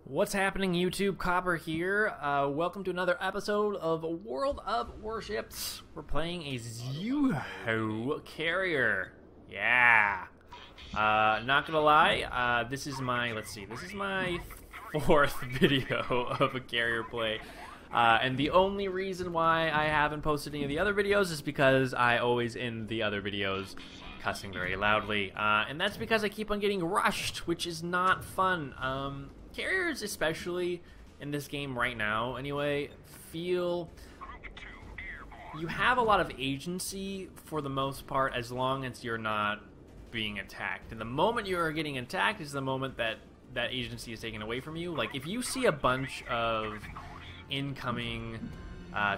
What's happening, YouTube? Copper here. Welcome to another episode of World of Warships. We're playing a Zuiho carrier. Yeah. Not gonna lie, this is my, this is my fourth video of a carrier play. And the only reason why I haven't posted any of the other videos is because I always end the other videos cussing very loudly. And that's because I keep on getting rushed, which is not fun. Carriers, especially in this game right now, anyway, feel you have a lot of agency for the most part as long as you're not being attacked. And the moment you are getting attacked is the moment that that agency is taken away from you. Like, if you see a bunch of incoming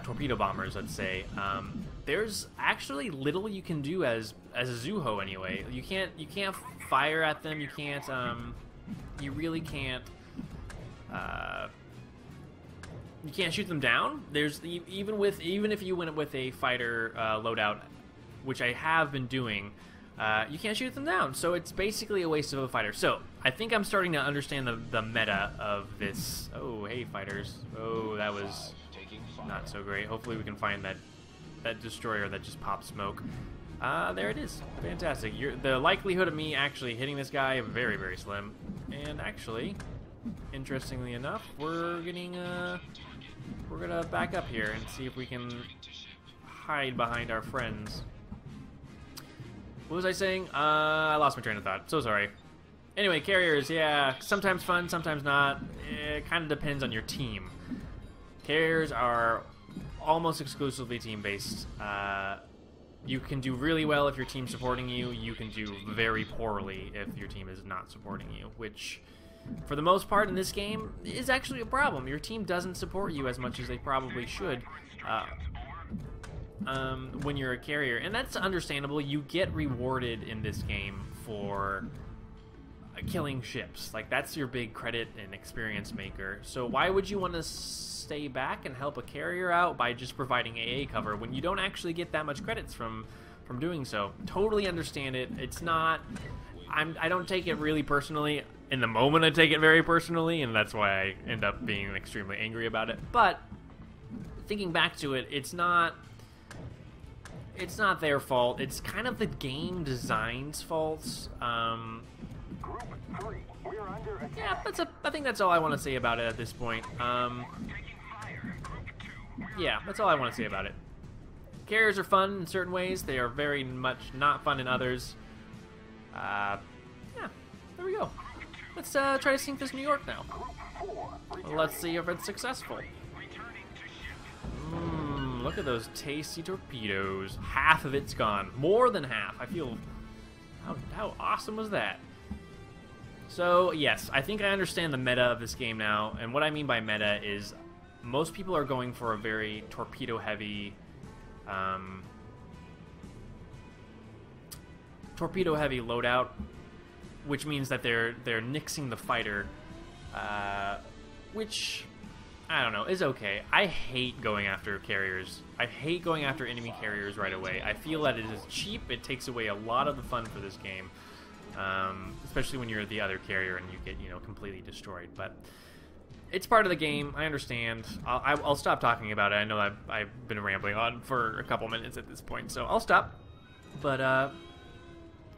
torpedo bombers, let's say, there's actually little you can do as a Zuiho anyway. You can't fire at them. You can't. You really can't. You can't shoot them down. There's even if you went with a fighter loadout, which I have been doing, you can't shoot them down. So it's basically a waste of a fighter. So I think I'm starting to understand the meta of this. Oh, hey fighters. Oh, that was not so great. Hopefully we can find that destroyer that just popped smoke. There it is. Fantastic. The likelihood of me actually hitting this guy very, very slim. And actually, interestingly enough, we're gonna back up here and see if we can hide behind our friends. What was I saying? I lost my train of thought. So sorry. Anyway, carriers, yeah, sometimes fun, sometimes not. It kind of depends on your team. Carriers are almost exclusively team-based. You can do really well if your team's supporting you. You can do very poorly if your team is not supporting you, which, for the most part in this game, is actually a problem. Your team doesn't support you as much as they probably should when you're a carrier. And that's understandable. You get rewarded in this game for killing ships. Like, that's your big credit and experience maker. So why would you want to stay back and help a carrier out by just providing AA cover when you don't actually get that much credits from doing so? Totally understand it. It's not... I don't take it really personally. In the moment, I take it very personally, and that's why I end up being extremely angry about it. But thinking back to it, it's not their fault. It's kind of the game design's fault. Yeah, I think that's all I want to say about it at this point. Yeah, that's all I want to say about it. Carriers are fun in certain ways. They are very much not fun in others. Yeah, there we go. Let's try to sink this New York now. Let's see if it's successful. Look at those tasty torpedoes. Half of it's gone. More than half. I feel... How awesome was that? So, yes, I think I understand the meta of this game now. And what I mean by meta is most people are going for a very torpedo-heavy... torpedo-heavy loadout, which means that they're nixing the fighter, which, I don't know, is okay. I hate going after carriers. I hate going after enemy carriers right away. I feel that it is cheap. It takes away a lot of the fun for this game, especially when you're the other carrier and you get, completely destroyed. But it's part of the game. I understand. I'll stop talking about it. I know I've been rambling on for a couple minutes at this point, so I'll stop. But,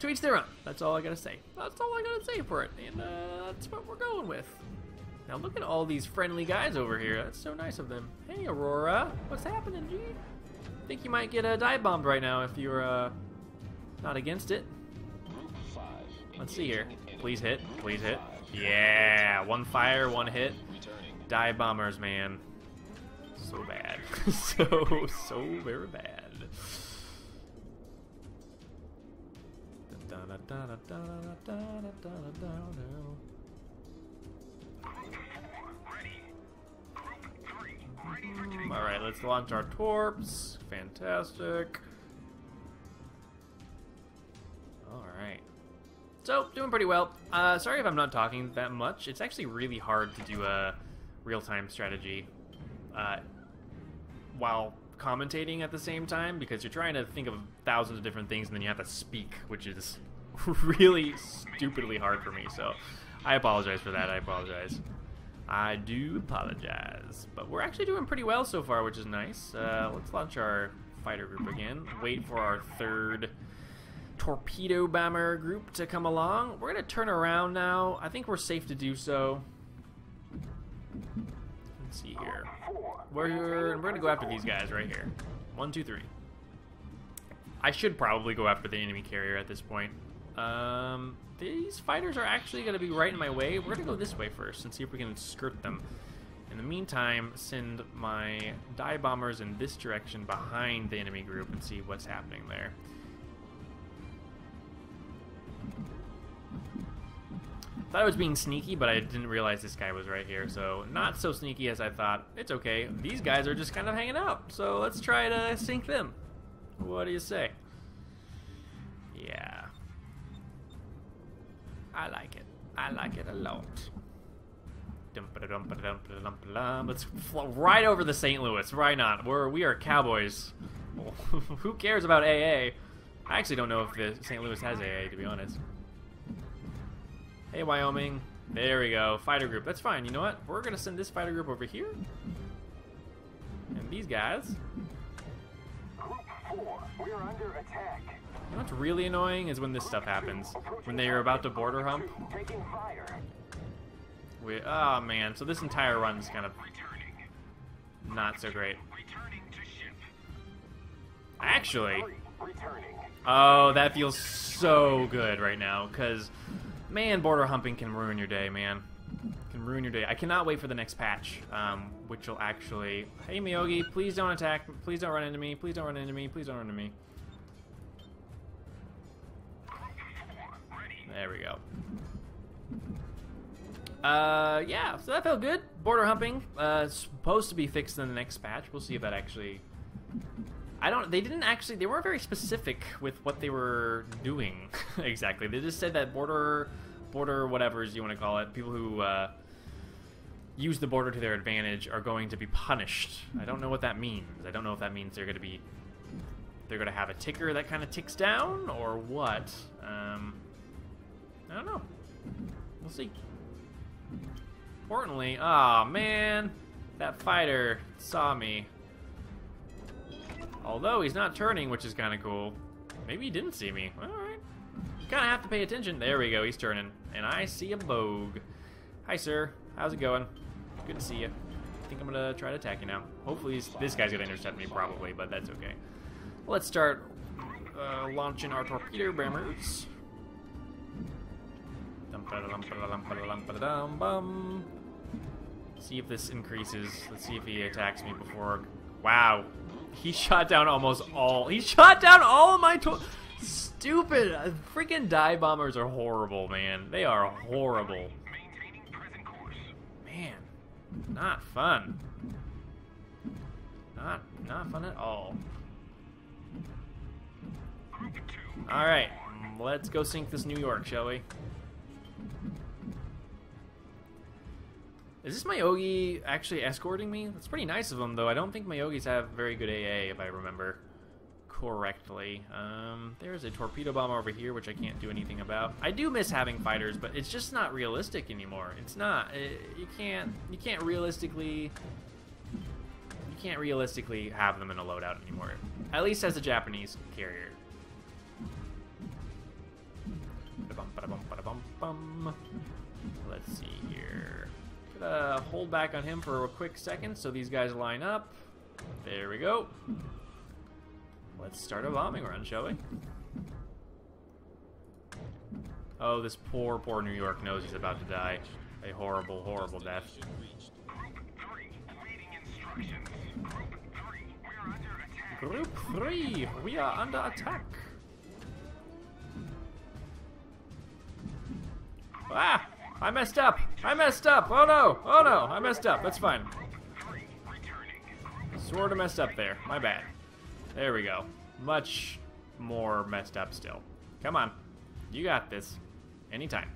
to each their own. That's all I gotta say. That's all I gotta say for it. And that's what we're going with. Now look at all these friendly guys over here. That's so nice of them. Hey, Aurora. What's happening, G? Think you might get dive bombed right now if you're not against it. Let's see here. Please hit. Please hit. Yeah. One fire, one hit. Dive bombers, man. So bad. so very bad. Alright, let's launch our torps. Fantastic. Alright. So, doing pretty well. Sorry if I'm not talking that much. It's actually really hard to do a real-time strategy while commentating at the same time, because you're trying to think of thousands of different things and then you have to speak, which is really stupidly hard for me. So I apologize for that. I apologize. I do apologize. But we're actually doing pretty well so far, which is nice. Let's launch our fighter group again. Wait for our third torpedo bomber group to come along. We're going to turn around now. I think we're safe to do so. Let's see here. We're going to go after these guys right here. 1, 2, 3. I should probably go after the enemy carrier at this point. These fighters are actually going to be right in my way. We're going to go this way first and see if we can skirt them. In the meantime, send my dive bombers in this direction behind the enemy group and see what's happening there. Thought I was being sneaky, but I didn't realize this guy was right here, so not so sneaky as I thought. It's okay. These guys are just kind of hanging out, so let's try to sink them. What do you say? Yeah. I like it. I like it a lot. Let's flow right over the St. Louis. Why not? We are cowboys. Who cares about AA? I actually don't know if the St. Louis has AA, to be honest. Hey, Wyoming. There we go. Fighter group. That's fine. You know what? We're going to send this fighter group over here. And these guys. Group 4, we're under attack. You know what's really annoying is when this stuff happens. When they are about to border hump. Taking fire. Oh, man. So this entire run is kind of not so great. Actually. Oh, that feels so good right now. Because... man, border humping can ruin your day, man. Can ruin your day. I cannot wait for the next patch, which will actually... hey, Miyogi, please don't attack. Please don't run into me. Please don't run into me. Please don't run into me. There we go. Yeah, so that felt good. Border humping, supposed to be fixed in the next patch. We'll see if that actually... they weren't very specific with what they were doing exactly. They just said that border whatevers you want to call it, people who use the border to their advantage are going to be punished. I don't know what that means. I don't know if that means they're going to have a ticker that kind of ticks down or what. I don't know. We'll see. Importantly, oh man, that fighter saw me. Although he's not turning, which is kind of cool. Maybe he didn't see me. Alright. You kind of have to pay attention. There we go. He's turning. And I see a Vogue. Hi, sir. How's it going? Good to see you. I think I'm going to try to attack you now. Hopefully this guy's going to intercept me, probably, but that's okay. Let's start launching our torpedo bombers. See if this increases. Let's see if he attacks me before... wow. He shot down almost all. He shot down all of my stupid freaking dive bombers are horrible, man. They are horrible. Man, not fun. Not fun at all. All right, let's go sink this New York, shall we? Is this Miyogi actually escorting me? That's pretty nice of him, though. I don't think Myogis have very good AA, if I remember correctly. There's a torpedo bomber over here, which I can't do anything about. I do miss having fighters, but it's just not realistic anymore. It's not. You can't realistically have them in a loadout anymore. At least as a Japanese carrier. Let's see here. Hold back on him for a quick second so these guys line up. There we go. Let's start a bombing run, shall we? Oh, this poor New York knows he's about to die. A horrible, horrible death. Group 3, we are under attack. Ah! I messed up! I messed up! Oh no! Oh no! I messed up. That's fine. Sort of messed up there. My bad. There we go. Much more messed up still. Come on. You got this. Anytime.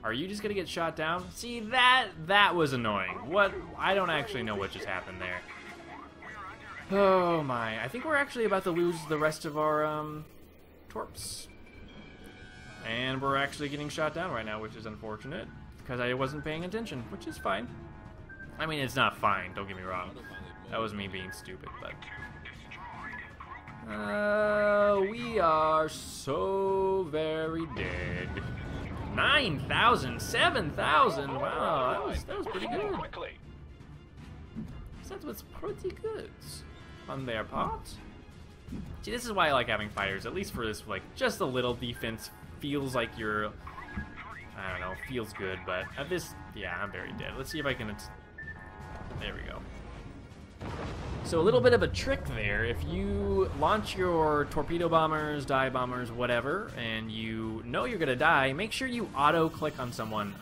Are you just gonna get shot down? See, that was annoying. What? I don't actually know what just happened there. Oh my. I think we're actually about to lose the rest of our, torps. And we're actually getting shot down right now, which is unfortunate, because I wasn't paying attention, which is fine. I mean, it's not fine, don't get me wrong. That was me being stupid, but... we are so very dead. 9,000, 7,000. Wow, that was pretty good. That was pretty good on their part. See, this is why I like having fighters. At least for this, like, just a little defense feels like you're, I don't know, feels good. But at this, yeah, I'm very dead. Let's see if I can. There we go. So a little bit of a trick there. If you launch your torpedo bombers, dive bombers, whatever, and you know you're gonna die, make sure you auto-click on someone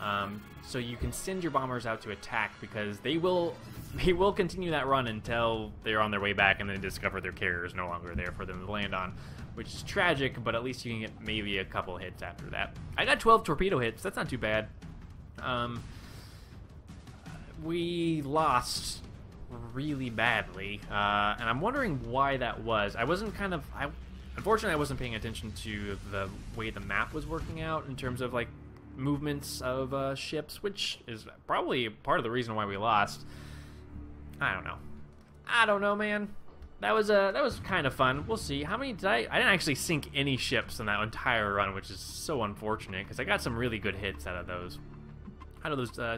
so you can send your bombers out to attack, because they will continue that run until they're on their way back and they discover their carrier is no longer there for them to land on, which is tragic, but at least you can get maybe a couple hits after that. I got 12 torpedo hits. That's not too bad. We lost really badly, and I'm wondering why that was. Unfortunately I wasn't paying attention to the way the map was working out in terms of like movements of ships, which is probably part of the reason why we lost. I don't know, man. That was kind of fun. We'll see. How many did I didn't actually sink any ships in that entire run, which is so unfortunate, because I got some really good hits out of those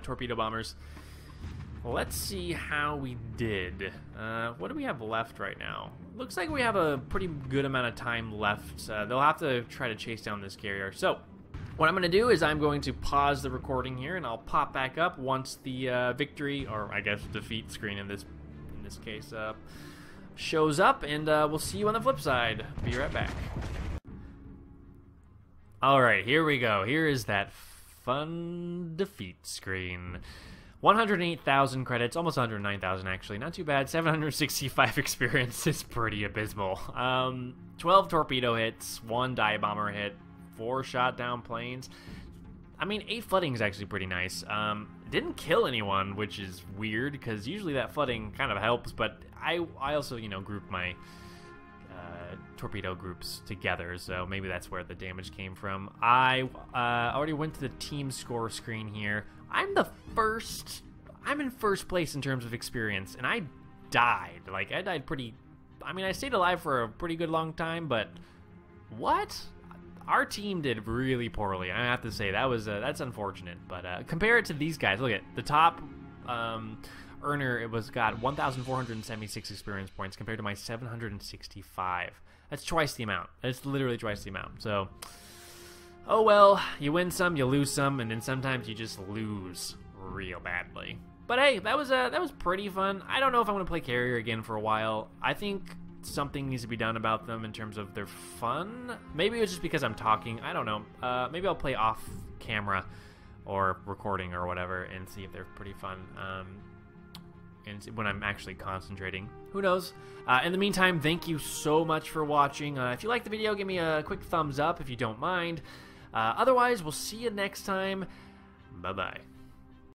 torpedo bombers. Let's see how we did. What do we have left right now? Looks like we have a pretty good amount of time left. They'll have to try to chase down this carrier. So, what I'm going to do is I'm going to pause the recording here, and I'll pop back up once the victory, or I guess defeat screen in this case, shows up, and we'll see you on the flip side. Be right back. Alright, here we go. Here is that fun defeat screen. 108,000 credits, almost 109,000 actually, not too bad. 765 experience is pretty abysmal. 12 torpedo hits, 1 dive bomber hit, 4 shot down planes. I mean, 8 flooding is actually pretty nice. Didn't kill anyone, which is weird, because usually that flooding kind of helps, but I also, you know, grouped my torpedo groups together, so maybe that's where the damage came from. I already went to the team score screen here. I'm in first place in terms of experience, and I died. Like, I died pretty... I mean, I stayed alive for a pretty good long time, but... What? Our team did really poorly. I have to say, that's unfortunate. But compare it to these guys. Look at the top earner. Got 1,476 experience points compared to my 765. That's twice the amount. That's literally twice the amount. So... oh well, you win some, you lose some, and then sometimes you just lose real badly. But hey, that was pretty fun. I don't know if I'm gonna play carrier again for a while. I think something needs to be done about them in terms of their fun. Maybe it's just because I'm talking. I don't know. Maybe I'll play off camera or recording or whatever and see if they're pretty fun. And when I'm actually concentrating. Who knows? In the meantime, thank you so much for watching. If you liked the video, give me a quick thumbs up if you don't mind. Otherwise, we'll see you next time. Bye-bye.